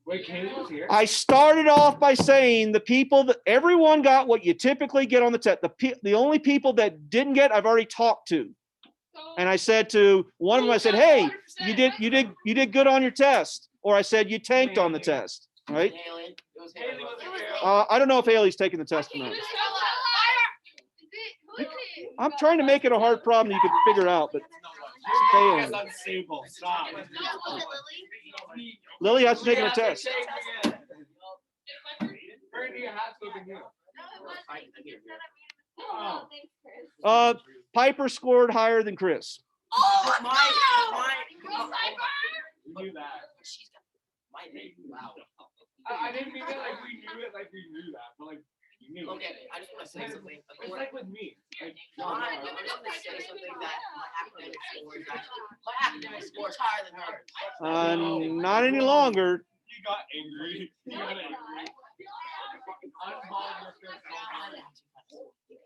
Wait, Kaylee was here? I started off by saying the people that everyone got what you typically get on the test. The only people that didn't get, I've already talked to. And I said to one of them, I said, hey, you did good on your test. Or I said, you tanked on the test, right? I don't know if Haley's taking the test or not. I'm trying to make it a hard problem you can figure out, but Unstable. Stop. Lily has to take her test. Piper scored higher than Chris. Oh, my. You knew that. Wow. I didn't mean it like we knew it, like we knew that, but like you knew. Okay, I just want to say something. It's like with me. Like, I'm just going to say something that my academic score is higher than hers. Not any longer. You got angry. You got angry.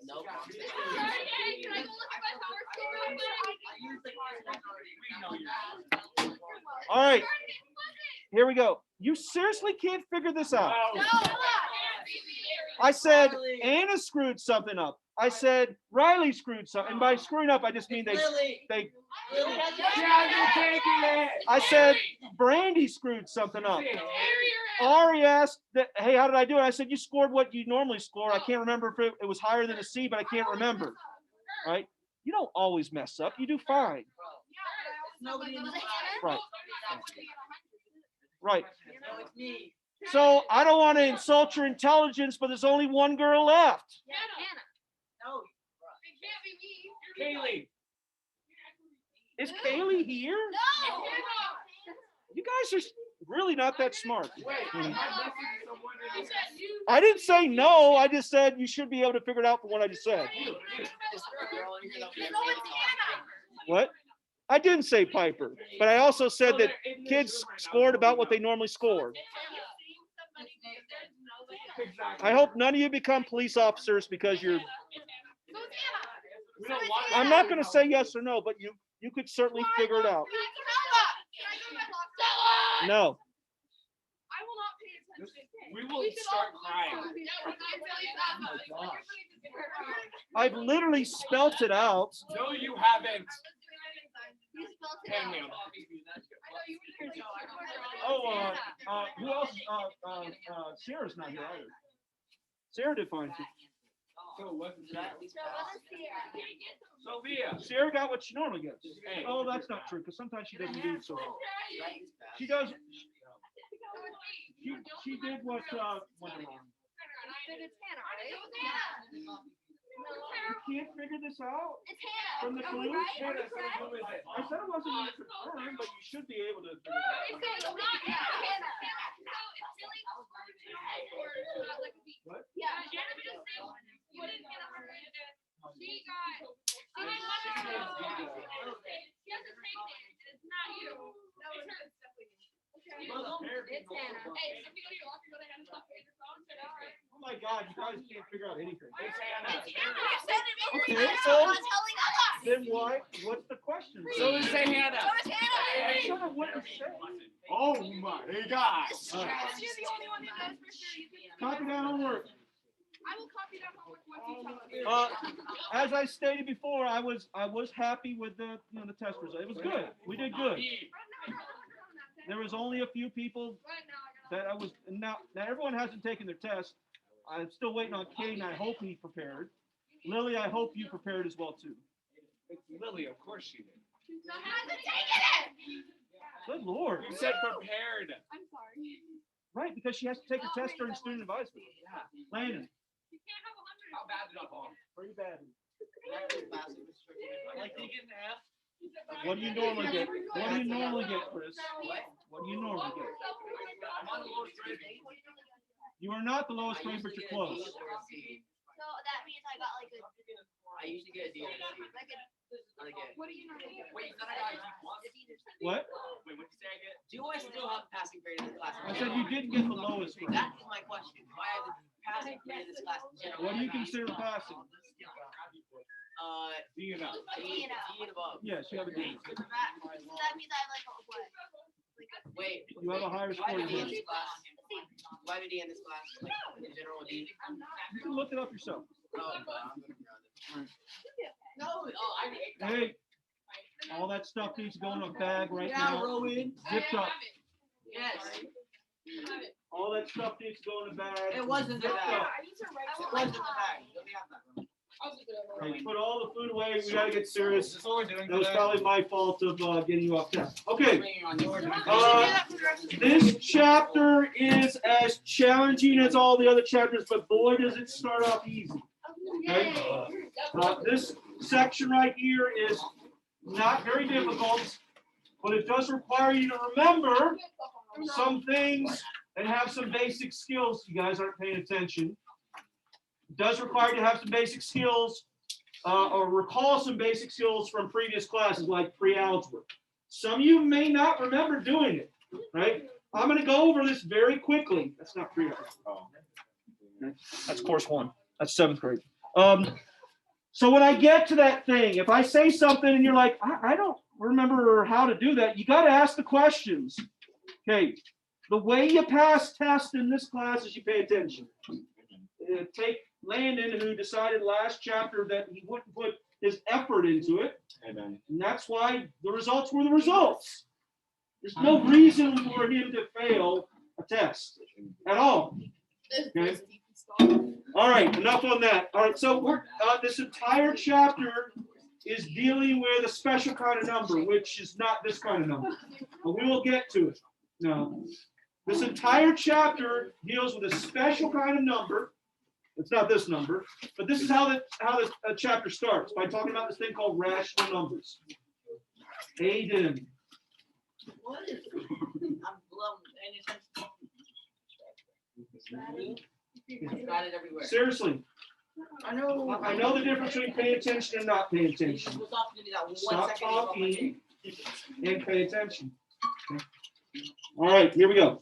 No. All right. Here we go. You seriously can't figure this out. I said Anna screwed something up. I said Riley screwed something. And by screwing up, I just mean they. I said Brandy screwed something up. Ari asked that, hey, how did I do it? I said, you scored what you normally score. I can't remember if it was higher than a C, but I can't remember. Right? You don't always mess up. You do fine. Right. Right. So I don't want to insult your intelligence, but there's only one girl left. No. It can't be me. Kaylee. Is Kaylee here? No. You guys are really not that smart. Wait, I didn't say no. I just said you should be able to figure it out from what I just said. What? I didn't say Piper, but I also said that kids scored about what they normally score. I hope none of you become police officers because you're. I'm not going to say yes or no, but you could certainly figure it out. No. We will start crying. Oh my gosh. I've literally spelt it out. No, you haven't. Oh, who else? Sarah's not here either. Sarah did fine too. So it wasn't that. Sophia. Sarah got what she normally gets. Oh, that's not true, because sometimes she doesn't do so well. She does. She did what went wrong. You can't figure this out? It's Hannah. From the clues? Right? I said it wasn't really confirmed, but you should be able to figure it out. What? Yeah. It's Hannah. Oh my God, you guys can't figure out anything. It's Hannah. Okay, so then why? What's the question? So is say Hannah. I don't know what to say. Oh my gosh. You're the only one who knows for sure. Copy down homework. I will copy that homework once you tell me. As I stated before, I was happy with the the test result. It was good. We did good. There was only a few people that I was now everyone hasn't taken their test. I'm still waiting on Kate, and I hope he prepared. Lily, I hope you prepared as well too. It's Lily, of course she did. I haven't taken it. Good Lord. You said prepared. I'm sorry. Right, because she has to take a test during student advisement. Yeah. Landon. You can't have 100. How bad did I fall? Pretty bad. Like they get an F. What do you normally get? What do you normally get, Chris? What do you normally get? I'm on the lowest grade. You are not the lowest grade, but you're close. So that means I got like a. I usually get a D or a C. What do you normally get? Wait, then I got What? Wait, what did you say I get? Do I still have passing grade in this class? I said you didn't get the lowest grade. That is my question. Do I have the passing grade in this class? What do you consider passing? D and up. D and above. Yes, you have a D. So that means I have like a what? Like Wait. You have a higher score Why than did he in him. this class? Why did he in this class? Like, in general, D? You can look it up yourself. No, but I'm gonna be honest. No, oh, I hate that. Hey, all that stuff needs to go in a bag right Yeah, now. Rowan. Zipped up. Yes. All that stuff needs to go in a bag. It wasn't the Zipped bag. up. It wasn't the bag. Let me have that. Hey, put all the food away. We gotta get serious. Is this what we're doing That was today? probably my fault of getting you off task. Okay. Bringing on yours. This chapter is as challenging as all the other chapters, but boy, does it start off easy. Okay? This section right here is not very difficult, but it does require you to remember some things and have some basic skills. You guys aren't paying attention. It does require you to have some basic skills or recall some basic skills from previous classes like pre-algebra. Some of you may not remember doing it, right? I'm going to go over this very quickly. That's not pre-algebra. Okay. That's course 1. That's 7th grade. So when I get to that thing, if I say something and you're like, I don't remember how to do that, you got to ask the questions. Okay. The way you pass tests in this class is you pay attention. Take Landon, who decided last chapter that he wouldn't put his effort into it. Amen. And that's why the results were the results. There's no reason for him to fail a test at all. Okay. All right, enough on that. All right, so we're this entire chapter is dealing with a special kind of number, which is not this kind of number. But we will get to it. No. This entire chapter deals with a special kind of number. It's not this number, but this is how the chapter starts, by talking about this thing called rational numbers. Aiden. What is it? I'm blown. Got it everywhere. Seriously, I know. I know the difference between paying attention and not paying attention. Stop talking and pay attention. Okay. All right, here we go.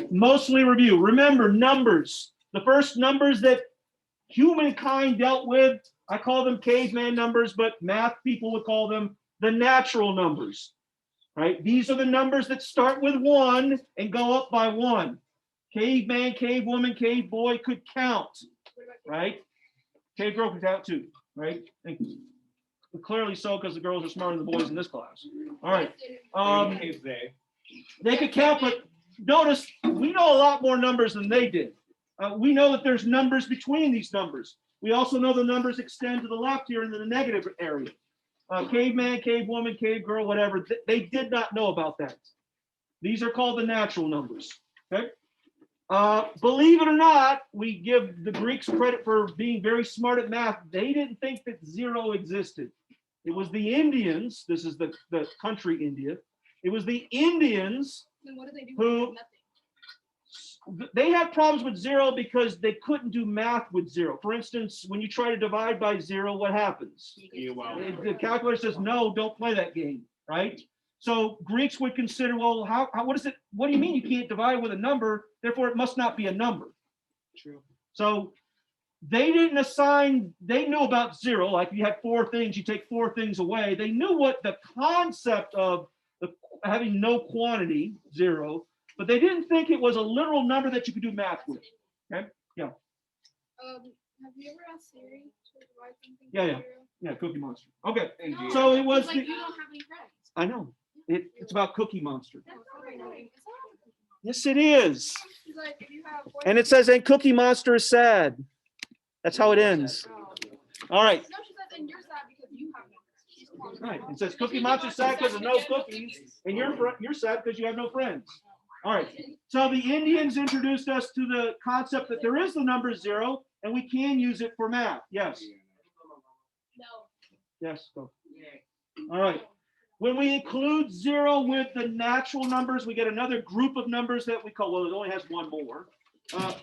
Mostly review. Remember, numbers. The first numbers that humankind dealt with, I call them caveman numbers, but math people would call them the natural numbers. Right? These are the numbers that start with 1 and go up by 1. Caveman, cave woman, cave boy could count. Right? Cave girl could count too. Right? Thank you. Clearly so, because the girls are smarter than the boys in this class. All right. They could count, but notice we know a lot more numbers than they did. We know that there's numbers between these numbers. We also know the numbers extend to the left here into the negative area. Caveman, cave woman, cave girl, whatever. They did not know about that. These are called the natural numbers. Okay. Believe it or not, we give the Greeks credit for being very smart at math. They didn't think that 0 existed. It was the Indians. This is the country India. It was the Indians who they had problems with 0 because they couldn't do math with 0. For instance, when you try to divide by 0, what happens? The calculator says, no, don't play that game, right? So Greeks would consider, well, what is it? What do you mean you can't divide with a number? Therefore, it must not be a number. True. So they didn't assign, they knew about 0. Like you had 4 things, you take 4 things away. They knew what the concept of having no quantity, 0, but they didn't think it was a literal number that you could do math with. Okay? Yeah. Have you ever asked Siri to divide something? Yeah. Yeah, Cookie Monster. Okay. So it was like you don't have any friends. I know. It's about Cookie Monster. That's not annoying. It's not a Cookie Monster. Yes, it is. She's like, if you have And it says, and Cookie Monster is sad. That's how it ends. All right. No, she says, and you're sad because you have no friends. She's calling Right. them. It says Cookie Monster's sad because there's no cookies, and you're sad because you have no friends. All right. So the Indians introduced us to the concept that there is the number 0, and we can use it for math. Yes. No. Yes. Go. All right. When we include 0 with the natural numbers, we get another group of numbers that we call, well, it only has one more,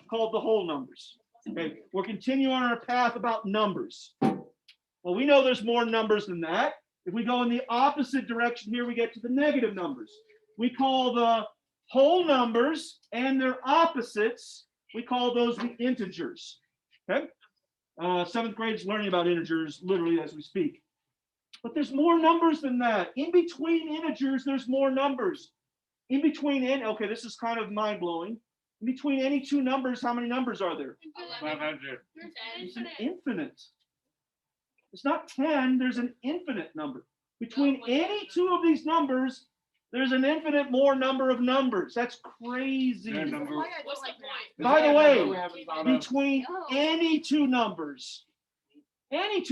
called the whole numbers. Okay. We're continuing on our path about numbers. Well, we know there's more numbers than that. If we go in the opposite direction here, we get to the negative numbers. We call the whole numbers and their opposites, we call those the integers. Okay? 7th grade is learning about integers literally as we speak. But there's more numbers than that. In between integers, there's more numbers. In between, okay, this is kind of mind-blowing. In between any two numbers, how many numbers are there? 500. It's an infinite. It's not 10, there's an infinite number. Between any two of these numbers, there's an infinite more number of numbers. That's crazy. That number- What's the point? By the Is that way, number we haven't thought of? between any two numbers, there's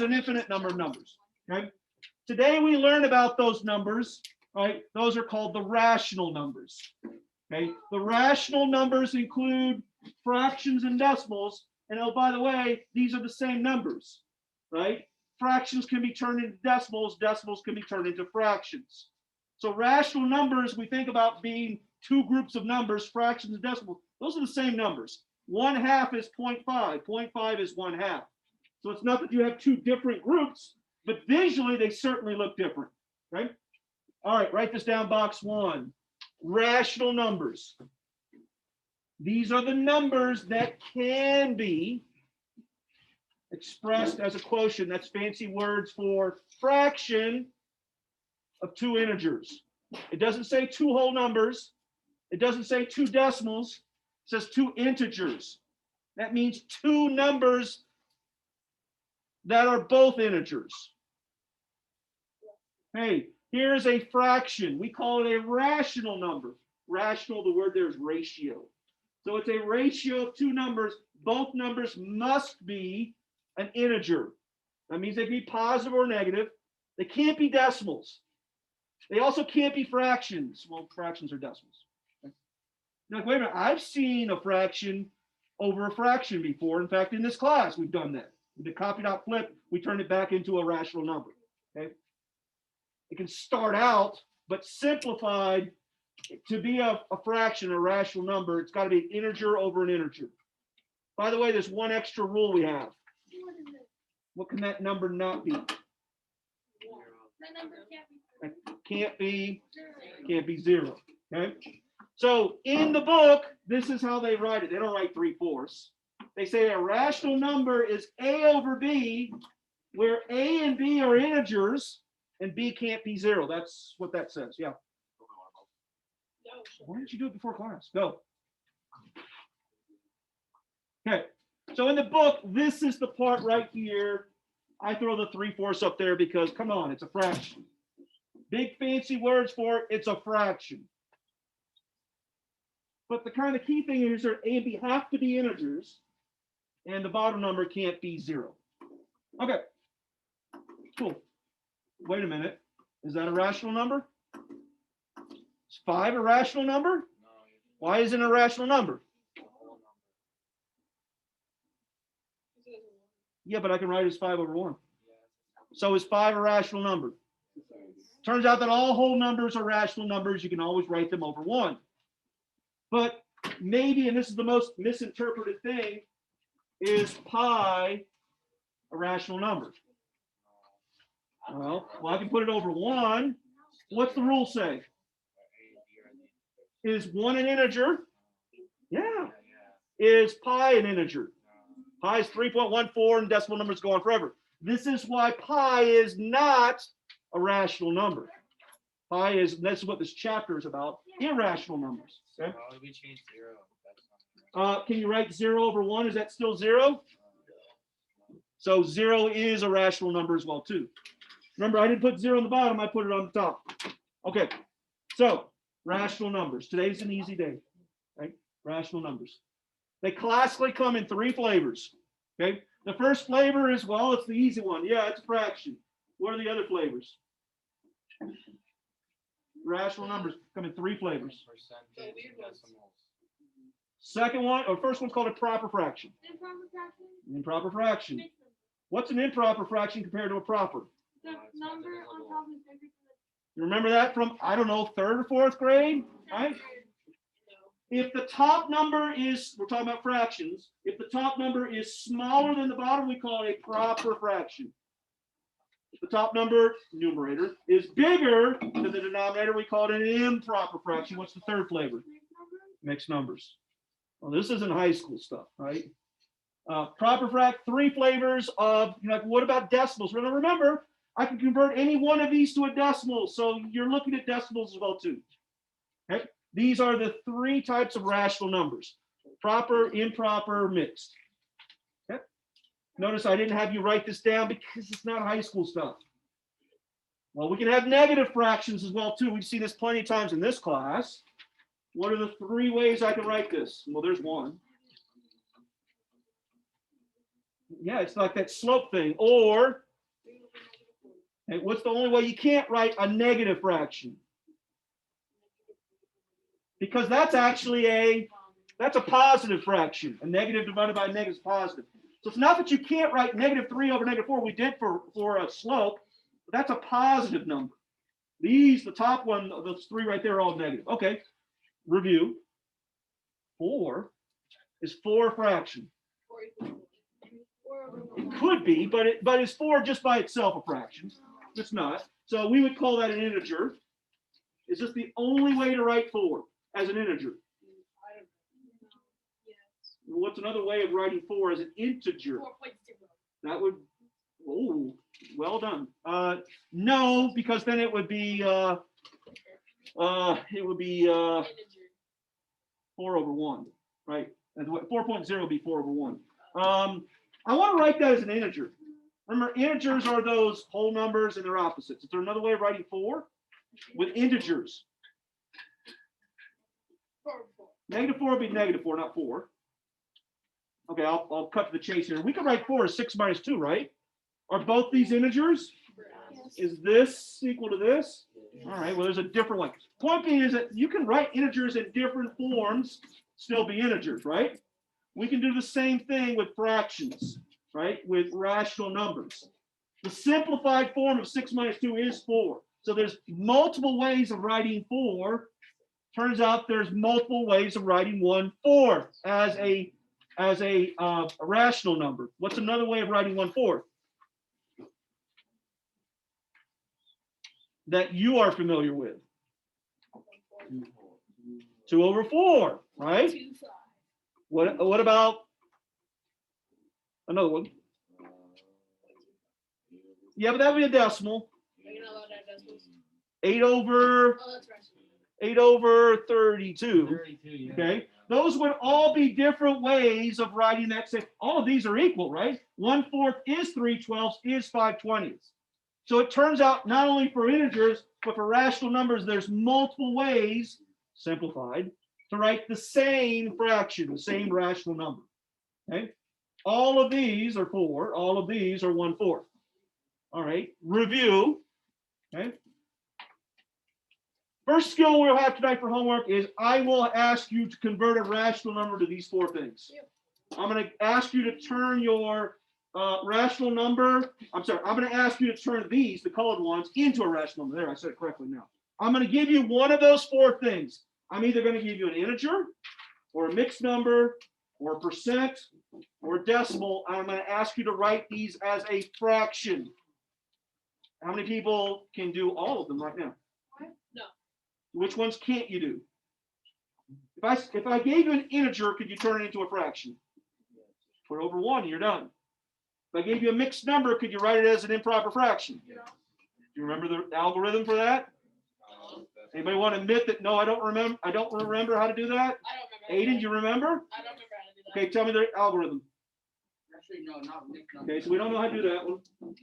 an infinite number of numbers. Okay. Today we learn about those numbers, right? Those are called the rational numbers. Okay. The rational numbers include fractions and decimals. And oh, by the way, these are the same numbers, right? Fractions can be turned into decimals. Decimals can be turned into fractions. So rational numbers, we think about being two groups of numbers, fractions and decimals. Those are the same numbers. 1/2 is 0.5. 0.5 is 1/2. So it's not that you have two different groups, but visually they certainly look different, right? All right, write this down, box 1. Rational numbers. These are the numbers that can be expressed as a quotient. That's fancy words for fraction of two integers. It doesn't say two whole numbers. It doesn't say two decimals. It says two integers. That means two numbers that are both integers. Hey, here's a fraction. We call it a rational number. Rational, the word there is ratio. So it's a ratio of two numbers. Both numbers must be an integer. That means they can be positive or negative. They can't be decimals. They also can't be fractions. Well, fractions are decimals. Okay. Now, wait a minute. I've seen a fraction over a fraction before. In fact, in this class, we've done that. With the copied out flip, we turn it back into a rational number. Okay. It can start out, but simplified to be a fraction, a rational number, it's got to be an integer over an integer. By the way, there's one extra rule we have. What can that number not be? Can't be 0. Okay. So in the book, this is how they write it. They don't write 3/4. They say a rational number is A over B, where A and B are integers, and B can't be 0. That's what that says. Yeah. Why didn't you do it before class? Go. Okay. So in the book, this is the part right here. I throw the 3/4 up there because, come on, it's a fraction. Big fancy words for it, it's a fraction. But the kind of key thing is that A and B have to be integers, and the bottom number can't be 0. Okay. Cool. Wait a minute. Is that a rational number? Is 5 a rational number? Why isn't it a rational number? Yeah, but I can write it as 5 over 1. So is 5 a rational number? Turns out that all whole numbers are rational numbers. You can always write them over 1. But maybe, and this is the most misinterpreted thing, is pi a rational number? Well, I can put it over 1. What's the rule say? Is 1 an integer? Yeah. Is pi an integer? Pi is 3.14 and decimal numbers go on forever. This is why pi is not a rational number. Pi is, that's what this chapter is about, irrational numbers. Okay? Can you write 0 over 1? Is that still 0? So 0 is a rational number as well, too. Remember, I didn't put 0 on the bottom, I put it on the top. Okay, so rational numbers. Today's an easy day, right? Rational numbers. They classically come in 3 flavors, okay? The first flavor is, well, it's the easy one. Yeah, it's a fraction. What are the other flavors? Rational numbers come in 3 flavors. Second one, or first one's called a proper fraction. Improper fraction. What's an improper fraction compared to a proper? The number on top is bigger. You remember that from, I don't know, 3rd or 4th grade, right? If the top number is, we're talking about fractions, if the top number is smaller than the bottom, we call it a proper fraction. If the top number, numerator, is bigger than the denominator, we call it an improper fraction. What's the 3rd flavor? Mixed numbers. Well, this isn't high school stuff, right? Proper frac, 3 flavors of, like, what about decimals? Well, remember, I can convert any one of these to a decimal, so you're looking at decimals as well too. Okay? These are the 3 types of rational numbers: proper, improper, mixed. Okay? Notice I didn't have you write this down because it's not high school stuff. Well, we can have negative fractions as well too. We've seen this plenty of times in this class. What are the 3 ways I can write this? Well, there's one. Yeah, it's like that slope thing. Or, hey, what's the only way you can't write a negative fraction? Because that's actually that's a positive fraction. A negative divided by a negative is positive. So it's not that you can't write -3 over -4. We did for a slope. But that's a positive number. These, the top one, those 3 right there are all negative. Okay, review. 4 is 4 fraction. It could be, but is 4 just by itself a fraction? It's not. So we would call that an integer. Is this the only way to write 4 as an integer? What's another way of writing 4 as an integer? That would, oh, well done. No, because then it would be 4 over 1, right? 4.0 would be 4 over 1. I want to write that as an integer. Remember, integers are those whole numbers and their opposites. Is there another way of writing 4 with integers? -4 would be -4, not 4. Okay, I'll cut to the chase here. We could write 4 as 6 minus 2, right? Are both these integers? Is this equal to this? All right, well, there's a different one. Point being is that you can write integers in different forms, still be integers, right? We can do the same thing with fractions, right? With rational numbers. The simplified form of 6 minus 2 is 4. So there's multiple ways of writing 4. Turns out there's multiple ways of writing 1/4 as a rational number. What's another way of writing 1/4 that you are familiar with? 2 over 4, right? What about another one? Yeah, but that would be a decimal. 8 over 32. 32, yeah. Okay, those would all be different ways of writing that. Say all of these are equal, right? 1/4 is 3/12 is 5/20. So it turns out not only for integers but for rational numbers, there's multiple ways, simplified, to write the same fraction, the same rational number. Okay, all of these are 4. All of these are 1/4. All right, review. Okay. First skill we'll have tonight for homework is I will ask you to convert a rational number to these 4 things. I'm going to ask you to turn your rational number. I'm going to ask you to turn these, the colored ones, into a rational number. There, I said it correctly now. I'm going to give you one of those 4 things. I'm either going to give you an integer or a mixed number or a percent or a decimal. I'm going to ask you to write these as a fraction. How many people can do all of them right now? No. Which ones can't you do? If I gave you an integer, could you turn it into a fraction? Put over 1 and you're done. If I gave you a mixed number, could you write it as an improper fraction? Do you remember the algorithm for that? Anybody want to admit that? No, I don't remember. I don't remember how to do that. I don't remember. Aiden, you remember? I don't remember how to do that. Okay, tell me the algorithm. Actually, no, not mixed numbers. Okay, so we don't know how to do that one.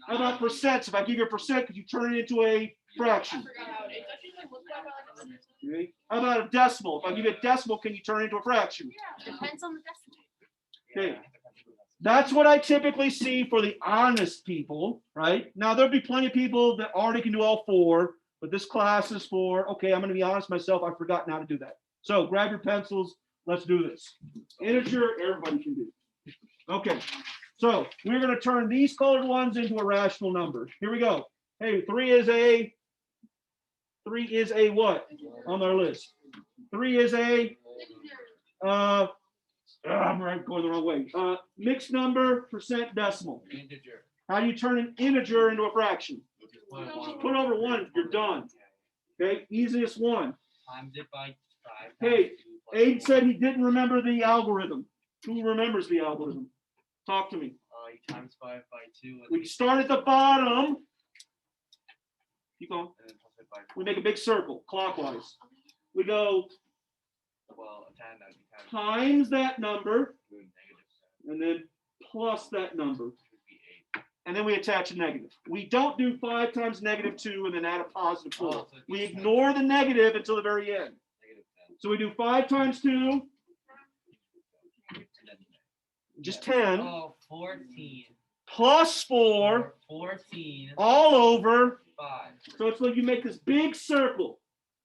How about percents? If I give you a percent, could you turn it into a fraction? I forgot how it is. I think, like, what's that about, like, Okay. How about a decimal? If I give you a decimal, can you turn it into a fraction? depends on the decimal. Okay. That's what I typically see for the honest people, right? Now, there'll be plenty of people that already can do all 4, but this class is for, okay, I'm going to be honest myself, I've forgotten how to do that. So grab your pencils. Let's do this. Integer, everybody can do. Okay. So we're going to turn these colored ones into a rational number. Here we go. Hey, 3 is a what on our list? 3 is a, I'm going the wrong way. Mixed number, percent, decimal. Integer. How do you turn an integer into a fraction? Put over 1, you're done. Okay, easiest one. Times it by 5. Hey, Abe said he didn't remember the algorithm. Who remembers the algorithm? Talk to me. You times 5 by 2. And We start at the bottom. Keep going. then plus it by We make a big circle clockwise. We go well, a 10, that would be 10. times that number, Negative 10, and then plus that number. which would be 8. And then we attach a negative. We don't do 5 times -2 and then add a +4. Oh, so it'd be We 10. ignore the negative until the very end. Negative 10. So we do 5 times 2, And then, just 10, oh, 14. plus 4, 14. all over. 5. So it's like you make this big circle.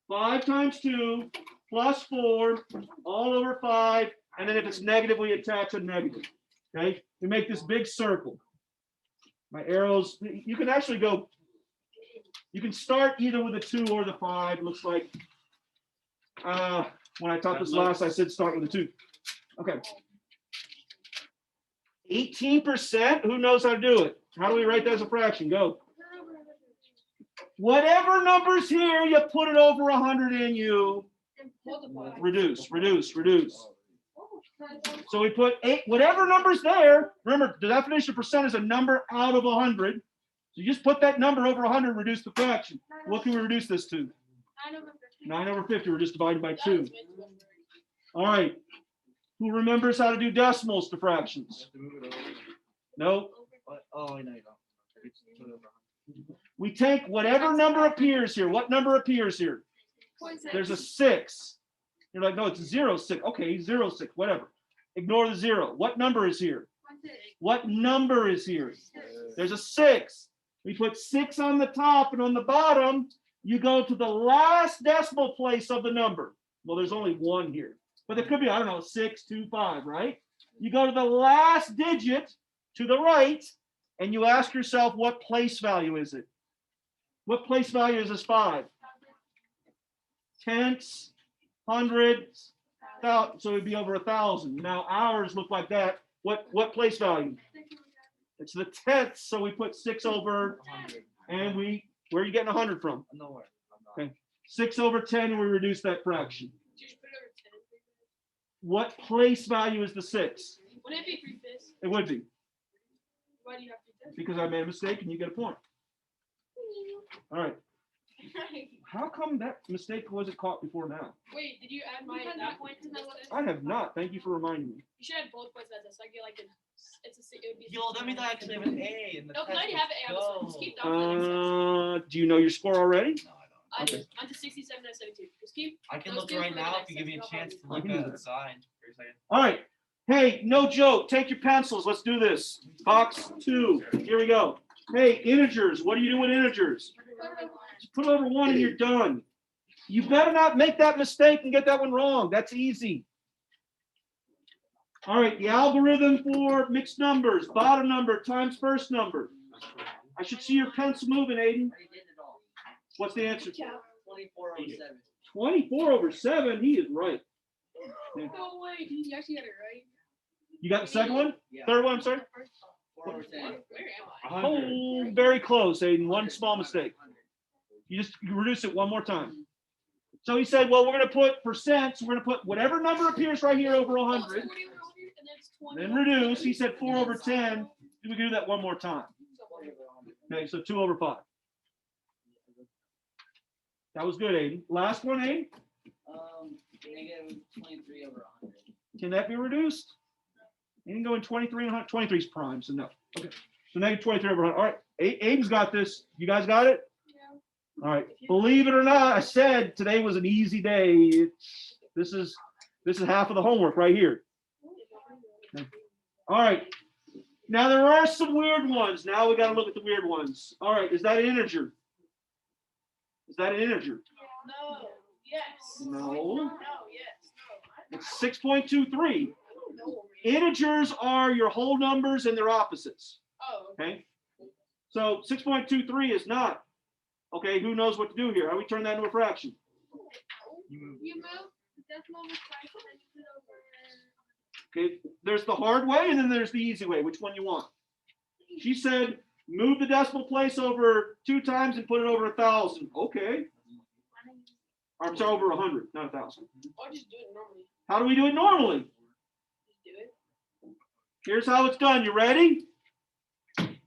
5 times 2, plus 4, all over 5. And then if it's negative, we attach a negative. Okay? We make this big circle. My arrows, you can actually go, you can start either with a 2 or the 5. It looks like, when I taught this last, I said start with a 2. Okay. 18%, who knows how to do it? How do we write that as a fraction? Go. Whatever number's here, you put it over 100 and you reduce. So we put 8, whatever number's there. Remember, the definition of percent is a number out of 100. So you just put that number over 100, reduce the fraction. What can we reduce this to? 9 over 50. We're just dividing by 2. All right. Who remembers how to do decimals to fractions? You have to move it over. No. What? Oh, I know you don't. It's put it over. We take whatever number appears here. What number appears here? There's a 6. You're like, no, it's 0, 6. Okay, 0, 6, whatever. Ignore the 0. What number is here? What number is here? There's a 6. We put 6 on the top, and on the bottom, you go to the last decimal place of the number. Well, there's only 1 here. But there could be, I don't know, 6, 2, 5, right? You go to the last digit to the right, and you ask yourself, what place value is it? What place value is this 5? Tenths, hundreds, thousands, so it'd be over 1,000. Now ours look like that. What place value? It's the tenths, so we put 6 over, 100. and where are you getting 100 from? Nowhere. I'm not. Okay. 6 over 10, and we reduce that fraction. What place value is the 6? Wouldn't it be 3/5? It would be, Why do you have 3/5? because I made a mistake and you get a point. All right. How come that mistake wasn't caught before now? Wait, did you add my that point to that list? I have not. Thank you for reminding me. You should add both points as this. I get like it would be. Yo, that means I actually have an A in the No, test. I already have an A on this one. Just keep that for the next test. Do you know your score already? No, I don't. Okay. I'm to 67 out of 72. Just keep. I can Those look two right for the now next if you give me a test. chance to I look can do at that. the sign for a second. All right. Hey, no joke. Take your pencils. Let's do this. Box 2. Here we go. Hey, integers. What do you do with integers? Just put over 1 and you're done. You better not make that mistake and get that one wrong. That's easy. All right, the algorithm for mixed numbers, bottom number times first number. I should see your pencil moving, Aiden. What's the answer? 24 over 7. 24 over 7. He is right. No way, you actually got it right. You got the second one? Yeah. Third one, I'm sorry? 4 over 10. Where am I? Oh, very close, Aiden. One small mistake. You reduce it one more time. So he said, well, we're going to put percents. We're going to put whatever number appears right here over 100. Then reduce. He said 4 over 10. We can do that one more time. Okay, so 2 over 5. That was good, Aiden. Last one, Aiden. Negative 23 over 100. Can that be reduced? You can go in 23 and 100. 23 is prime, so no. Okay. So negative 23 over 100. All right. Aiden's got this. You guys got it? All right. Believe it or not, I said today was an easy day. This is half of the homework right here. Okay. All right. Now there are some weird ones. Now we got to look at the weird ones. All right. Is that an integer? Is that an integer? No. Yes. No. No. Yes. No. It's 6.23. No. Integers are your whole numbers and their opposites. Oh. Okay. So 6.23 is not. Okay, who knows what to do here? How do we turn that into a fraction? You move the decimal fraction and you put over. Okay, there's the hard way and then there's the easy way. Which one you want? She said, move the decimal place over 2 times and put it over 1,000. Okay. I'm sorry, over 100, not 1,000. Or just do it normally. How do we do it normally? Just do it. Here's how it's done. You ready?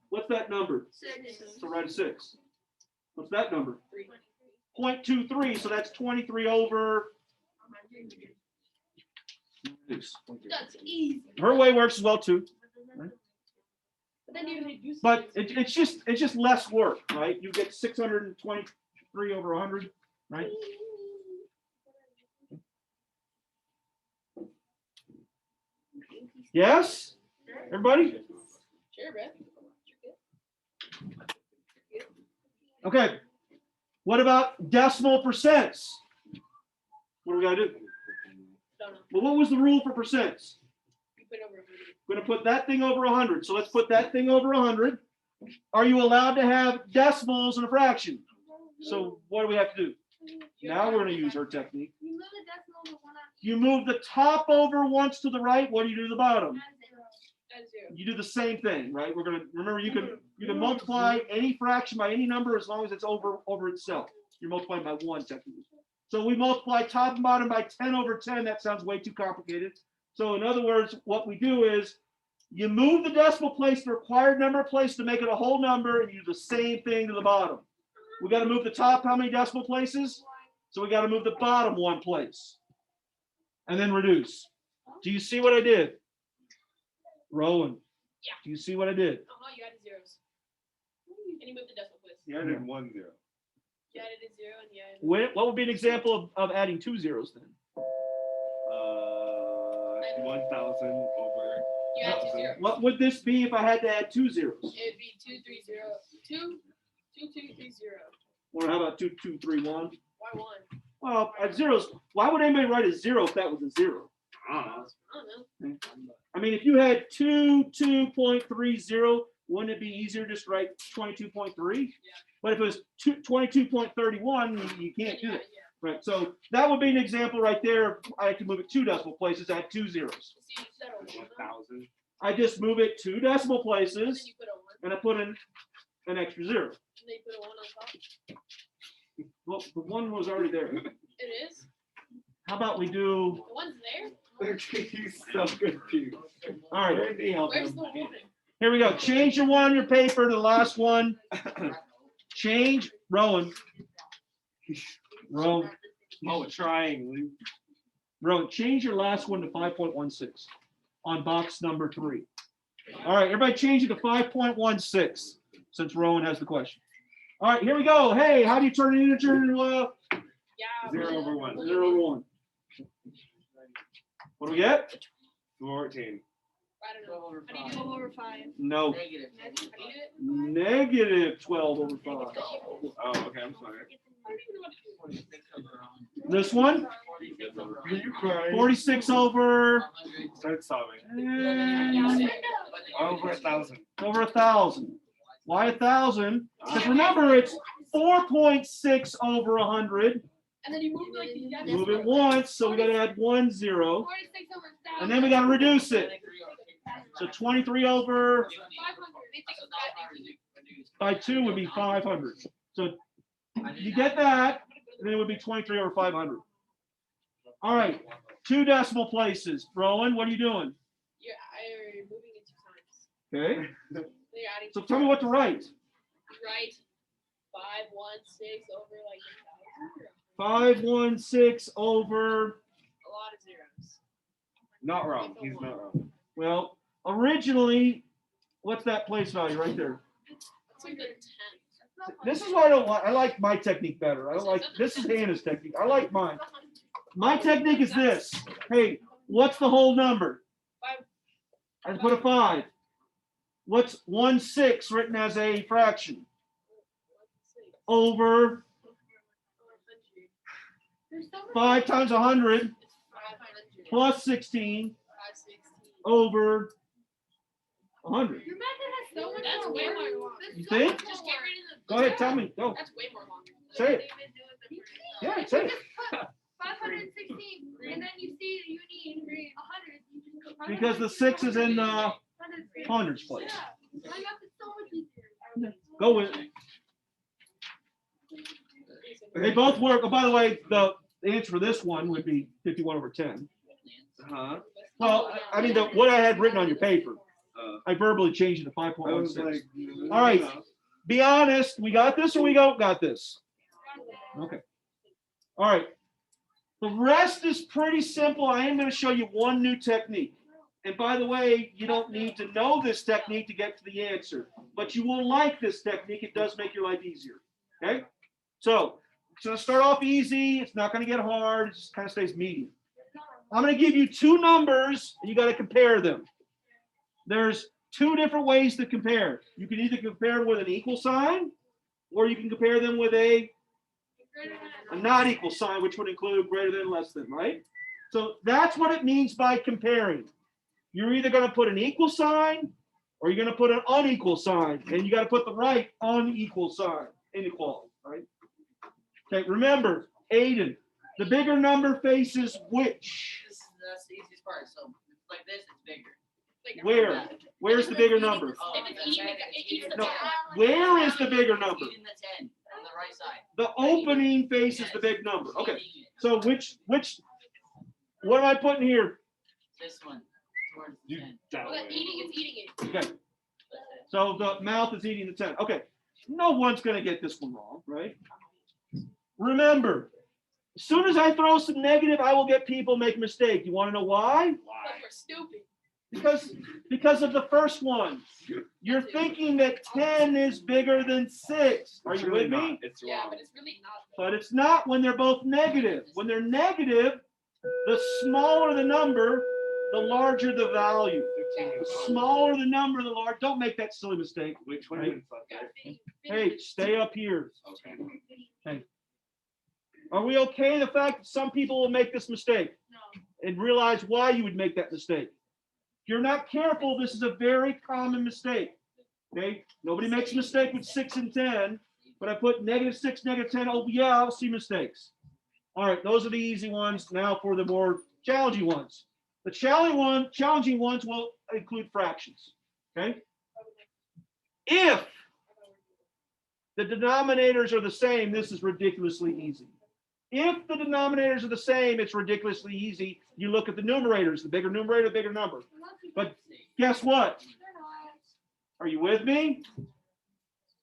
What's that number? 6. So write a 6. What's that number? 3. 0.23. So that's 23 over. That's easy. Her way works as well too. But then you do But it's just less work, right? You get 623 over 100, right? Yes? Everybody? Sure, bro. Okay. What about decimal percents? What do we gotta do? Don't know. Well, what was the rule for percents? You put over 100. We're gonna put that thing over 100. So let's put that thing over 100. Are you allowed to have decimals in a fraction? So what do we have to do? Now we're gonna use her technique. You move the decimal to 1 on You move the top over once to the right. What do you do to the bottom? That's 0. You do the same thing, right? We're gonna remember you can multiply any fraction by any number as long as it's over itself. You're multiplying by 1 technically. So we multiply top and bottom by 10 over 10. That sounds way too complicated. So in other words, what we do is you move the decimal place, the required number place to make it a whole number, and you do the same thing to the bottom. We got to move the top how many decimal places? So we got to move the bottom 1 place. And then reduce. Do you see what I did? Rowan. Yeah. Do you see what I did? You added zeros. And you moved the decimal place. You added 1 0. You added a 0 and you added. What would be an example of adding 2 zeros then? 1,000 over. You add 2 zeros. What would this be if I had to add 2 zeros? It would be 2 3 0 2 2 2 3 0. Or how about 2 2 3 1? Why 1? Well, at zeros, why would anybody write a 0 if that was a 0? I don't know. I mean, if you had 22.30, wouldn't it be easier just to write 22.3? Yeah. But if it was 22.31, you can't do that. Right, so that would be an example right there. I can move it 2 decimal places, add 2 zeros. See, you said a 1. 1,000. I just move it 2 decimal And places, then you put a 1. and I put in an extra 0. And then you put a 1 on top. Well, the 1 was already there. It is. How about we do, The 1's there. He's so confused. all right, Randy, help Where's him. the 1? here we go. Change your 1 on your paper to the last one. Change, Rowan. Rowan, Oh, trying. Rowan, change your last one to 5.16 on box number 3. All right, everybody change it to 5.16 since Rowan has the question. All right, here we go. Hey, how do you turn an integer into Yeah. 0 over 1. 0 over 1? What do we get? 14. I don't know. over How do you do 12 over 5. No, Negative. it? How do you do it? negative 12 over 5. Oh, okay, I'm sorry. This one, Are you crying? 46 over Start sobbing. eh, Over 1,000. over 1,000. Why 1,000? Because remember, it's 4.6 over 100. And then you move like the Move it once, so we got to add 1 0. 46 over 1,000. And then we got to reduce it. So 23 over 500. by 2 would be 500. So you get that, and then it would be 23 over 500. All right, 2 decimal places. Rowan, what are you doing? You're moving it 2 times. Okay. Then you're adding. So tell me what to write. Right. 5 1 6 over like 516 over. a lot of zeros. Not wrong. He's not wrong. Well, originally, what's that place value right there? It's like a 10. This is why I don't like. I like my technique better. I don't like. This is Hannah's technique. I like mine. My technique is this. Hey, what's the whole number? 5. I put a 5. What's 1/6 written as a fraction? Over 5 times 100 It's 500. plus 16 516. over 100. Your method has so much That's more way work. more. That's You so think? much Just more get work. rid of the. Go ahead, tell me. Go. That's way more longer. Say it. Yeah, say it. 516, and then you see you need 100. You just put Because the 6 is in the 100. hundreds place. Yeah. My method is so much easier. Go with it. They both work. Oh, by the way, the answer for this one would be 51 over 10. Huh? Well, I mean, what I had written on your paper, Uh, I verbally changed it to I was 5.16. like, All right. Be honest, we got this or we don't got this? Okay. All right. The rest is pretty simple. I am going to show you one new technique. And by the way, you don't need to know this technique to get to the answer, but you will like this technique. It does make your life easier. Okay? So, it's going to start off easy. It's not going to get hard. It just kind of stays medium. I'm going to give you two numbers, and you got to compare them. There's two different ways to compare. You can either compare them with an equal sign, or you can compare them with a not equal sign, which would include greater than, less than, right? So that's what it means by comparing. You're either going to put an equal sign, or you're going to put an unequal sign, and you got to put the right unequal sign, inequality, right? Okay, remember, Aiden, the bigger number faces which? That's the easiest part. So if it's like this, it's bigger. Where? Where's the bigger number? Oh, If it's eating, it eats the No, 10. where is the bigger number? Eating the 10 on the right side. The opening faces the big number. Okay, Eating it. so what am I putting here? This one. Towards the You 10. that Well, way. it's eating it. Okay, That's it. so the mouth is eating the 10. Okay, no one's going to get this one wrong, right? Remember, as soon as I throw some negative, I will get people make a mistake. You want to know why? Why? We're stupid. Because of the first one. You're thinking that 10 is bigger than 6. Are It's you really with not. me? It's Yeah, wrong. but it's really not. But it's not when they're both negative. When they're negative, the smaller the number, the larger the value. 15 The is fine. smaller the number, the larger. Don't make that silly mistake. Which one Right. is that? Hey, stay up here. Okay. Are we okay in the fact that some people will make this mistake No. and realize why you would make that mistake? If you're not careful, this is a very common mistake. Okay? Nobody makes a mistake with 6 and 10, but I put -6, -10. Oh, yeah, I'll see mistakes. All right, those are the easy ones. Now for the more challenging ones. The challenging ones will include fractions. Okay? If the denominators are the same, this is ridiculously easy. If the denominators are the same, it's ridiculously easy. You look at the numerators, the bigger numerator, the bigger number. But guess what? Are you with me?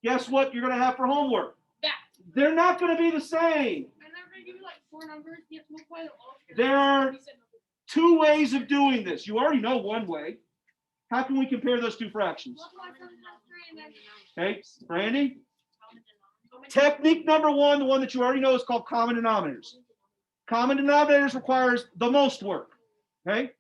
Guess what you're going to have for homework? That. They're not going to be the same. And they're gonna give you like 4 numbers. You have to multiply them all together. There are You said numbers. two ways of doing this. You already know one way. How can we compare those two fractions? Multiply 7 times 3 and then. Okay, Brandy? Technique number one, the one that you already know, is called common denominators. Common denominators requires the most work, okay?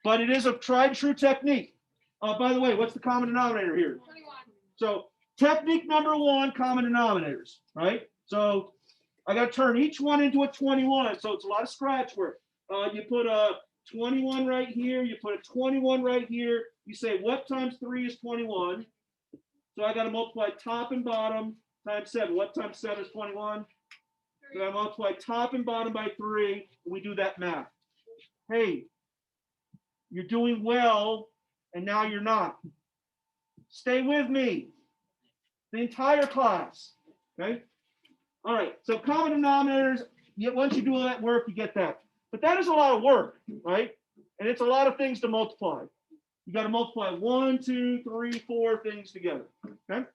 But it is a tried and true technique. By the way, what's the common denominator here? 21. So technique number one, common denominators, right? So I got to turn each one into a 21. So it's a lot of scratch work. You put a 21 right here. You put a 21 right here. You say, what times 3 is 21? So I got to multiply top and bottom times 7. What times 7 is 21? So I multiply top and bottom by 3. We do that math. Hey, you're doing well, and now you're not. Stay with me. The entire class. Okay? All right. So common denominators, once you do all that work, you get that. But that is a lot of work, right? And it's a lot of things to multiply. You got to multiply 1, 2, 3, 4 things together. Okay?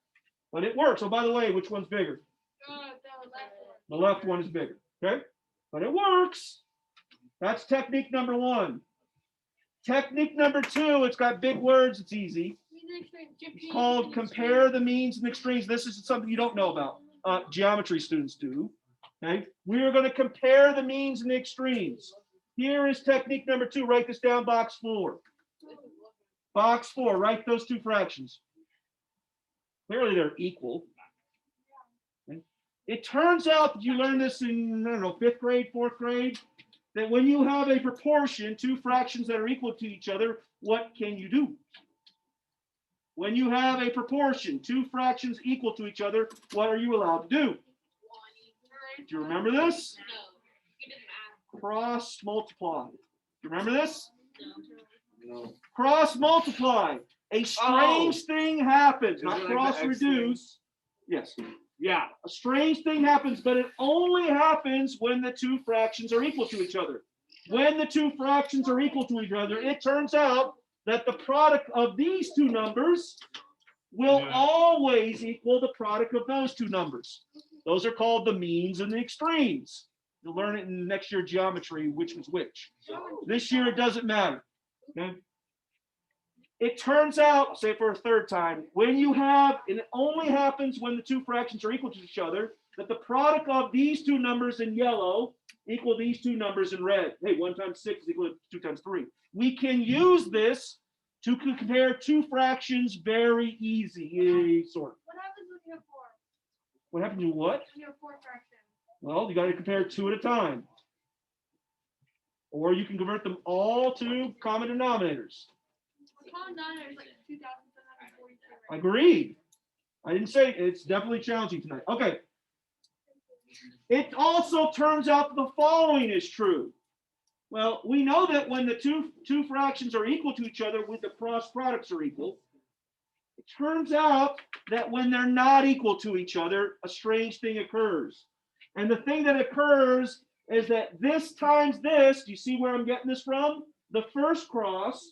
But it works. Oh, by the way, which one's bigger? The left one. The left one is bigger. Okay? But it works. That's technique number one. Technique number two, it's got big words. It's easy. It's called compare the means and extremes. This is something you don't know about. Geometry students do. Okay? We are going to compare the means and the extremes. Here is technique number two. Write this down, box 4. Box 4, write those two fractions. Clearly they're equal. Okay? It turns out that you learned this in, I don't know, 5th grade, 4th grade, that when you have a proportion, two fractions that are equal to each other, what can you do? When you have a proportion, two fractions equal to each other, what are you allowed to do? Do you remember this? No. You did math. Cross multiply. Do you remember this? No. Cross multiply. A strange thing happens, Is not it like cross the X reduce. Yes. Yeah, a strange thing happens, but it only happens when the two fractions are equal to each other. when the two fractions are equal to each other, it turns out that the product of these two numbers will always equal the product of those two numbers. Those are called the means and the extremes. You'll learn it in next year geometry, which was which. This year, it doesn't matter. Okay? It turns out, say for a third time, when you have, and it only happens when the two fractions are equal to each other, that the product of these two numbers in yellow equal these two numbers in red. Hey, 1 times 6 is equal to 2 times 3. We can use this to compare two fractions very easy, sort of. What happens when you have 4? What happens to what? When you have 4 fractions. Well, you got to compare 2 at a time. Or you can convert them all to common denominators. The common denominator is like 2,742. Right? Agreed. I didn't say it's definitely challenging tonight. Okay. It also turns out the following is true. Well, we know that when the two fractions are equal to each other, with the cross products are equal. It turns out that when they're not equal to each other, a strange thing occurs. And the thing that occurs is that this times this, do you see where I'm getting this from? The first cross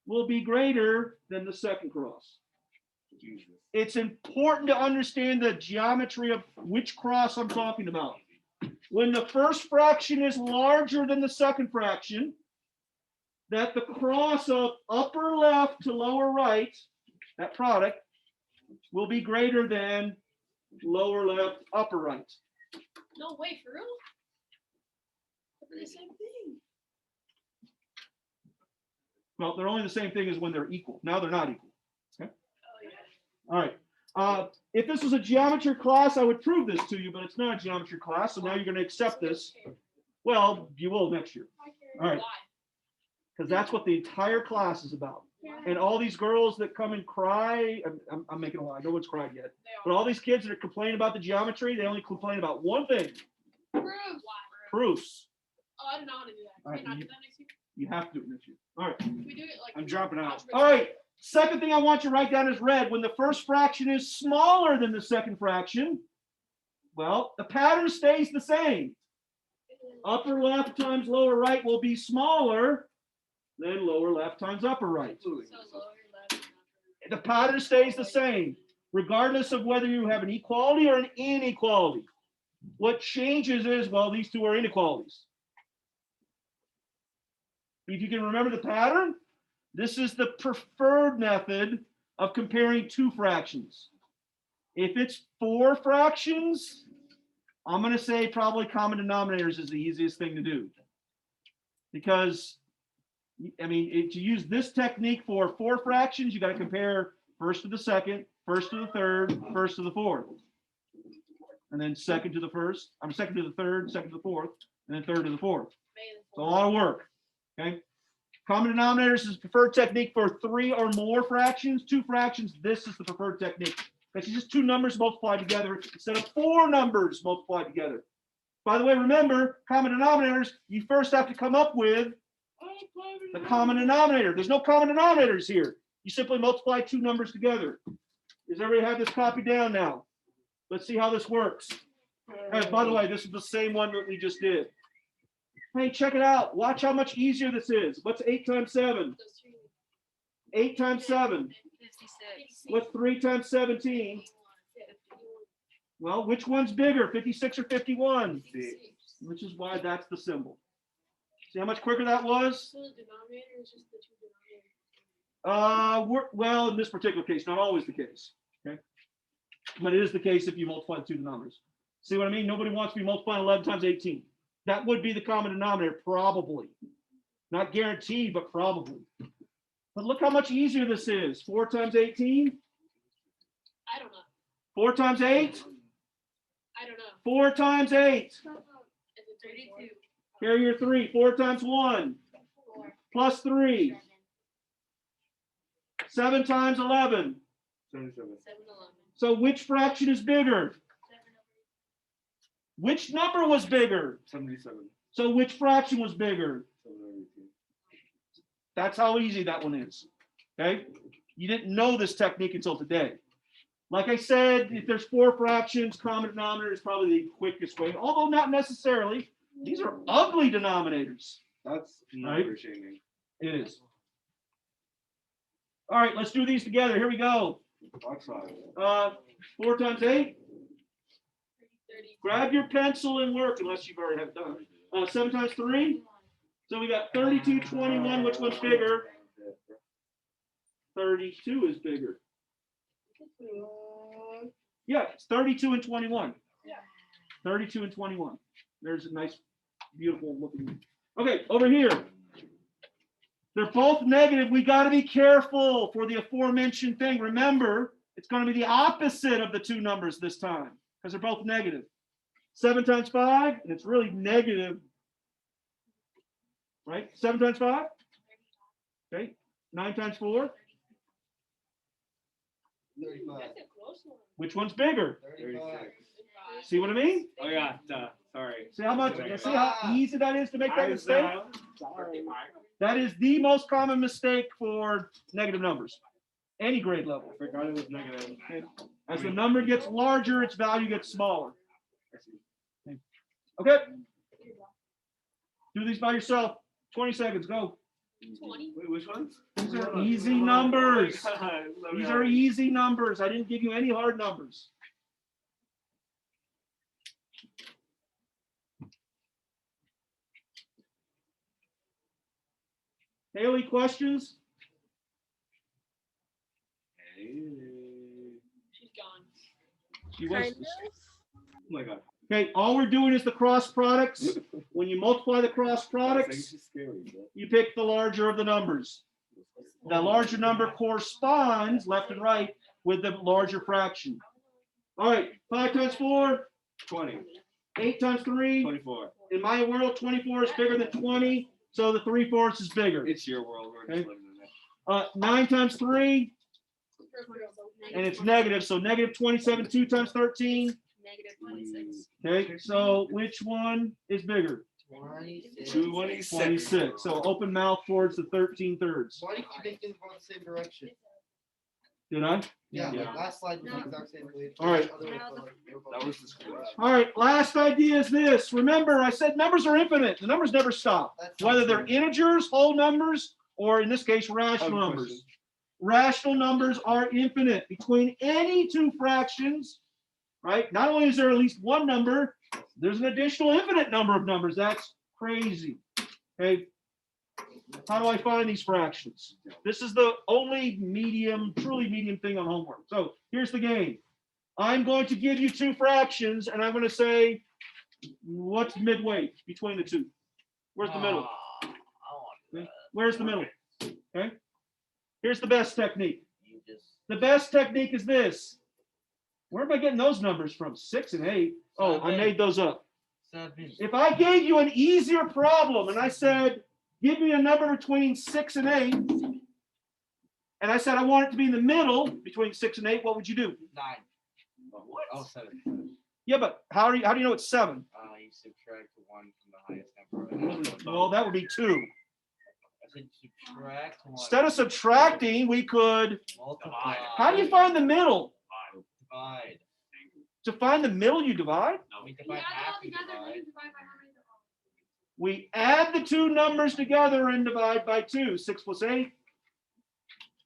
will be greater than the second cross. It's important to understand the geometry of which cross I'm talking about. When the first fraction is larger than the second fraction, that the cross of upper left to lower right, that product, will be greater than lower left, upper right. No way, for real? They're the same thing. Well, they're only the same thing as when they're equal. Now they're not equal. Okay? Oh, yeah. All right. If this was a geometry class, I would prove this to you, but it's not a geometry class, so now you're going to accept this. Well, you will next year. All right. Because that's what the entire class is about. And all these girls that come and cry, I'm making a lie, no one's cried yet. But all these kids that are complaining about the geometry, they only complain about one thing. Proofs. Oh, I did not want to do that. All right, Can I not do that next year? You have to do it next year. All right. Can we do it like I'm dropping out. All right. Second thing I want you to write down is red. When the first fraction is smaller than the second fraction, well, the pattern stays the same. Upper left times lower right will be smaller than lower left times upper right. So lower left. The pattern stays the same, regardless of whether you have an equality or an inequality. What changes is, well, these two are inequalities. If you can remember the pattern, this is the preferred method of comparing two fractions. If it's 4 fractions, I'm going to say probably common denominators is the easiest thing to do. Because, I mean, if you use this technique for 4 fractions, you got to compare first to the second, first to the third, first to the fourth. And then second to the first, second to the third, second to the fourth, and then third to the fourth. It's a lot of work. Okay. Common denominators is preferred technique for 3 or more fractions. 2 fractions, this is the preferred technique. That's just 2 numbers multiplied together instead of 4 numbers multiplied together. By the way, remember, common denominators, you first have to come up with the common denominator. There's no common denominators here. You simply multiply 2 numbers together. Does everybody have this copied down now? Let's see how this works. Hey, by the way, this is the same one that we just did. Hey, check it out. Watch how much easier this is. What's 8 times 7? 8 times 7. 56. What's 3 times 17? Well, which one's bigger, 56 or 51? Which is why that's the symbol. See how much quicker that was? So the denominator is just the 2 denominators. Well, in this particular case, not always the case. Okay, but it is the case if you multiply the 2 denominators. See what I mean? Nobody wants to be multiplying 11 times 18. That would be the common denominator, probably. Not guaranteed, but probably. But look how much easier this is. 4 times 18? I don't know. 4 times 8? I don't know. 4 times 8. Is it 32? Carry your 3. 4 times 1. 4. Plus 3. 7 times 11. 77. 7, 11. So which fraction is bigger? 7 Which number was bigger? 77. So which fraction was bigger? 718. That's how easy that one is. Okay? You didn't know this technique until today. Like I said, if there's 4 fractions, common denominator is probably the quickest way, although not necessarily. These are ugly denominators. That's Right. number shaming. It is. All right, let's do these together. Here we go. That's fine. 4 times 8. 30. Grab your pencil and work, unless you've already have it done. 7 times 3. So we got 32, 21. Which one's bigger? 32 is bigger. Yeah, it's 32 and 21. 32 and 21. There's a nice, beautiful looking. Okay, over here. They're both negative. We got to be careful for the aforementioned thing. Remember, it's going to be the opposite of the two numbers this time because they're both negative. 7 times 5, and it's really negative. Right? 7 times 5. Okay. 9 times 4. 35. That's a close one. Which one's bigger? 35. See what I mean? Oh yeah, sorry. See how much? See how easy that is to make that mistake? Sorry. That is the most common mistake for negative numbers, any grade level. I forgot it was negative. As the number gets larger, its value gets smaller. Okay. Do these by yourself. 20 seconds. Go. 20. Wait, which ones? These are easy numbers. These are easy numbers. I didn't give you any hard numbers. Haley, questions? She's gone. She was. Oh my god. Okay, all we're doing is the cross products. When you multiply the cross products, you pick the larger of the numbers. The larger number corresponds, left and right, with the larger fraction. All right, 5 times 4, 20. 8 times 3. 24. In my world, 24 is bigger than 20, so the 3/4 is bigger. It's your world. We're just living in it. 9 times 3, and it's negative, so negative 27. 2 times 13. Negative 26. Okay, so which one is bigger? 26. 26. So open mouth towards the 13/3. Why do you keep making them go the same direction? Did I? Yeah, Yeah. like last slide was the exact same way. All right. That was the school. All right, last idea is this. Remember, I said numbers are infinite. The numbers never stop. Whether they're integers, whole numbers, or in this case, rational numbers. Rational numbers are infinite between any two fractions, right? Not only is there at least one number, there's an additional infinite number of numbers. That's crazy. Okay. How do I find these fractions? This is the only medium, truly medium thing on homework. So here's the game. I'm going to give you two fractions, and I'm going to say, what's midway between the two? Where's the middle? Okay. Where's the middle? Okay. Here's the best technique. The best technique is this. Where am I getting those numbers from? 6 and 8. Oh, I made those up. 7. If I gave you an easier problem and I said, give me a number between 6 and 8, and I said I want it to be in the middle between 6 and 8, what would you do? 9. What? Oh, 7. Yeah, but how do you know it's 7? You subtract 1 from the highest number. Well, that would be 2. I said subtract 1. Instead of subtracting, we could. Multiply. How do you find the middle? Divide. To find the middle, you divide. We You divide add half, all we together, divide. then you divide by how many there are. We add the two numbers together and divide by 2. 6 plus 8.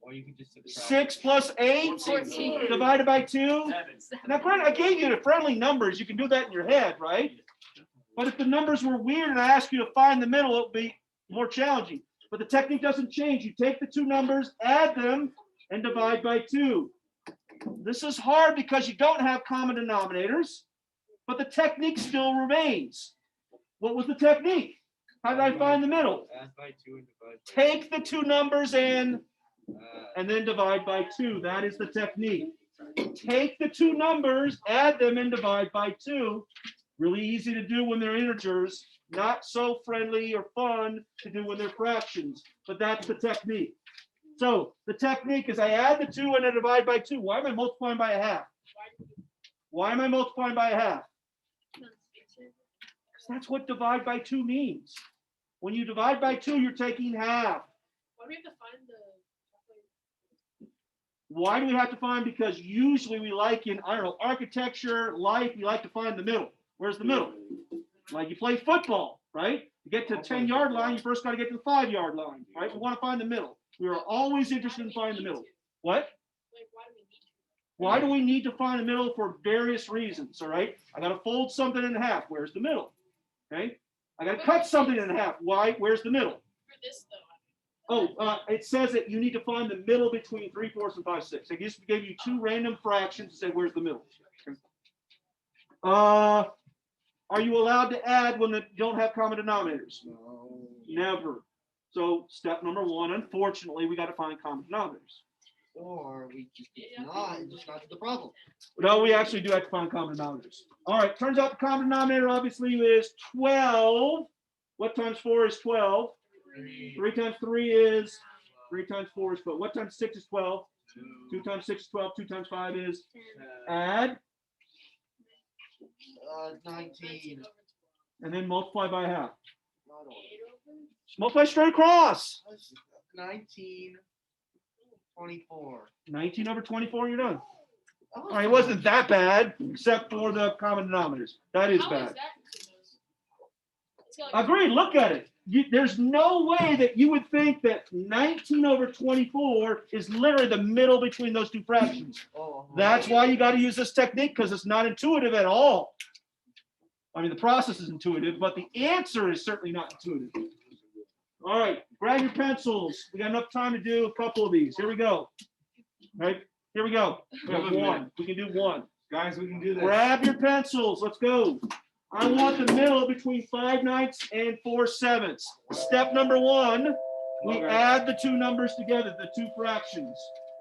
Or you can just subtract. 6 plus 8 14. divided by 2. Now, granted, I gave you the friendly numbers. You can do that in your head, right? But if the numbers were weird and I asked you to find the middle, it would be more challenging. But the technique doesn't change. You take the two numbers, add them, and divide by 2. This is hard because you don't have common denominators, but the technique still remains. What was the technique? How did I find the middle? Add by 2 and divide by Take the two numbers and then divide by 2. That is the technique. Take the two numbers, add them, and divide by 2. Really easy to do when they're integers. Not so friendly or fun to do when they're fractions, but that's the technique. So the technique is I add the 2 and I divide by 2. Why am I multiplying by a half? Why am I multiplying by a half? Because that's what divide by 2 means. When you divide by 2, you're taking half. Why do we have to find the? Why do we have to find? Because usually we like in, I don't know, architecture, life, we like to find the middle. Where's the middle? Like you play football, right? You get to the 10-yard line, you first got to get to the 5-yard line, right? We want to find the middle. We are always interested in finding the middle. What? Why do we need to find the middle? For various reasons, all right? I got to fold something in half. Where's the middle? Okay? I got to cut something in half. Why? Where's the middle? Oh, it says that you need to find the middle between 3/4 and 5/6. I just gave you two random fractions and said, where's the middle? Are you allowed to add when you don't have common denominators? No. Never. So step number one, unfortunately, we got to find common denominators. Or we just not the problem. No, we actually do have to find common denominators. All right, turns out the common denominator obviously is 12. What times 4 is 12? 3 times 3 is 3 times 4 is 12. What times 6 is 12? 2 times 6 is 12. 2 times 5 is add 19. and then multiply by half. Just multiply straight across. 19. 24. 19 over 24, you're done. All right, it wasn't that bad, except for the common denominators. That is bad. Agreed, look at it. There's no way that you would think that 19 over 24 is literally the middle between those two fractions. That's why you got to use this technique, because it's not intuitive at all. I mean, the process is intuitive, but the answer is certainly not intuitive. All right, grab your pencils. We got enough time to do a couple of these. Here we go. All right, here we go. We have one. We can do one. Guys, we can do this. Grab your pencils. Let's go. I want the middle between 5/9 and 4/7. Step number one, we add the two numbers together, the two fractions.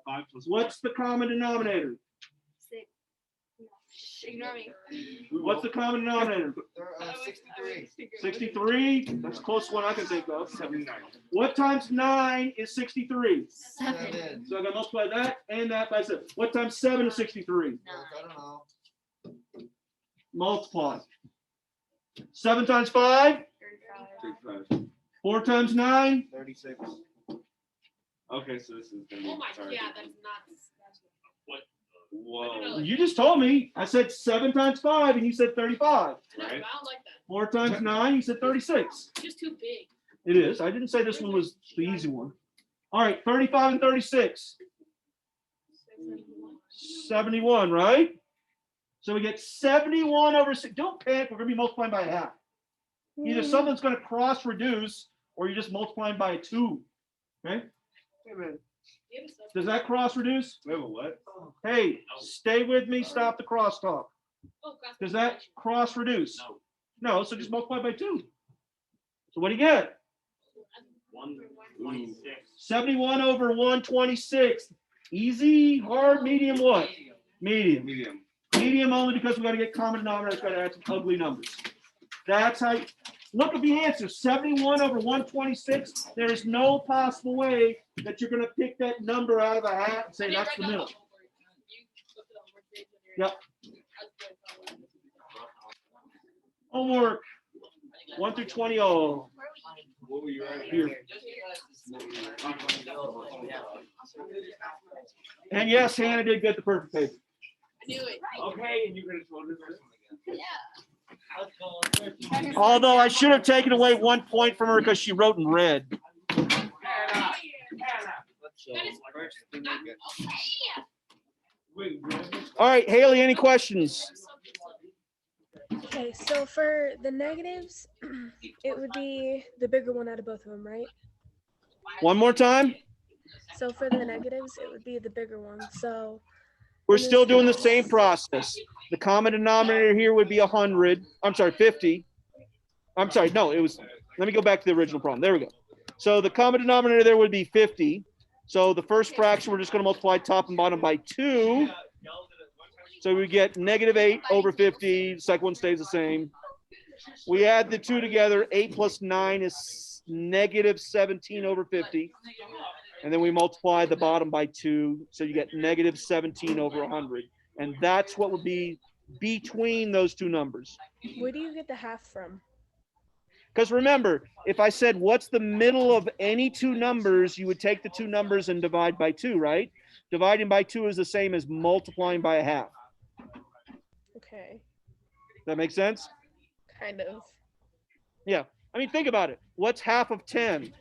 5 plus What's the common denominator? 6. Ignore me. What's the common denominator? 63. 63. That's the closest one I can think of. 79. What times 9 is 63? 7. So I got to multiply that and that by 7. What times 7 is 63? I don't know. Multiply. 7 times 5? 35. 4 times 9? 36. Okay, so this is gonna be. Oh my, sorry. yeah, that's nuts. Whoa. You just told me. I said 7 times 5 and you said 35. I know, but Right. I don't like that. 4 times 9, you said 36. It's just too big. It is. I didn't say this one was the easy one. All right, 35 and 36. 71, right? So we get 71 over 6. Don't panic. We're going to be multiplying by a half. Either something's going to cross reduce or you're just multiplying by a 2. Okay? Wait a minute. Does that cross reduce? Wait, what? Hey, stay with me. Stop the crosstalk. Does that cross reduce? No. No, so just multiply by 2. So what do you get? 126. 71 over 126. Easy, hard, medium, what? Medium. Medium. Medium only because we got to get common denominators, got to add some ugly numbers. That's how you, look at the answer, 71 over 126. There is no possible way that you're going to pick that number out of a hat and say that's the middle. Yep. Homework, 1 through 20. Oh, What were you writing? here. And yes, Hannah did get the perfect paper. I knew it. Okay, and you could have told us this. Yeah. Although I should have taken away 1 point from her because she wrote in red. Hannah, Hannah. That is Wait, what? All right, Haley, any questions? Okay, so for the negatives, it would be the bigger one out of both of them, right? One more time. So for the negatives, it would be the bigger one. So We're still doing the same process. The common denominator here would be 100. I'm sorry, 50. I'm sorry, no, it was, let me go back to the original problem. There we go. So the common denominator there would be 50. So the first fraction, we're just going to multiply top and bottom by 2. So we get -8 over 50. The second one stays the same. We add the 2 together. 8 plus 9 is -17 over 50. And then we multiply the bottom by 2. So you get -17 over 100. And that's what would be between those two numbers. where do you get the half from? Because remember, if I said what's the middle of any two numbers, you would take the two numbers and divide by 2, right? Dividing by 2 is the same as multiplying by a half. Okay, That make sense? kind of. Yeah. I mean, think about it. What's half of 10?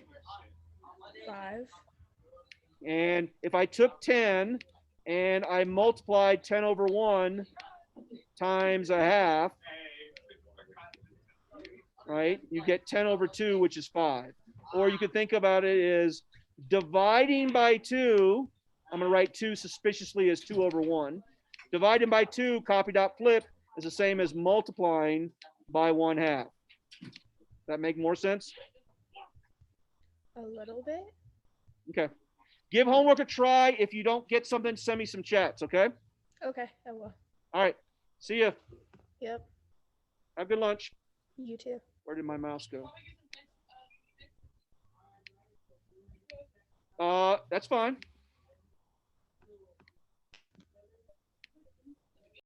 5. And if I took 10 and I multiplied 10 over 1 times a half, right? You get 10 over 2, which is 5. Or you could think about it as dividing by 2. I'm going to write 2 suspiciously as 2 over 1. Dividing by 2, copy dot flip, is the same as multiplying by 1/2. That make more sense? A little bit. Okay. Give homework a try. If you don't get something, send me some chats, okay? Okay, I will. All right. See ya. Yep. Have good lunch. You too. Where did my mouse go? That's fine.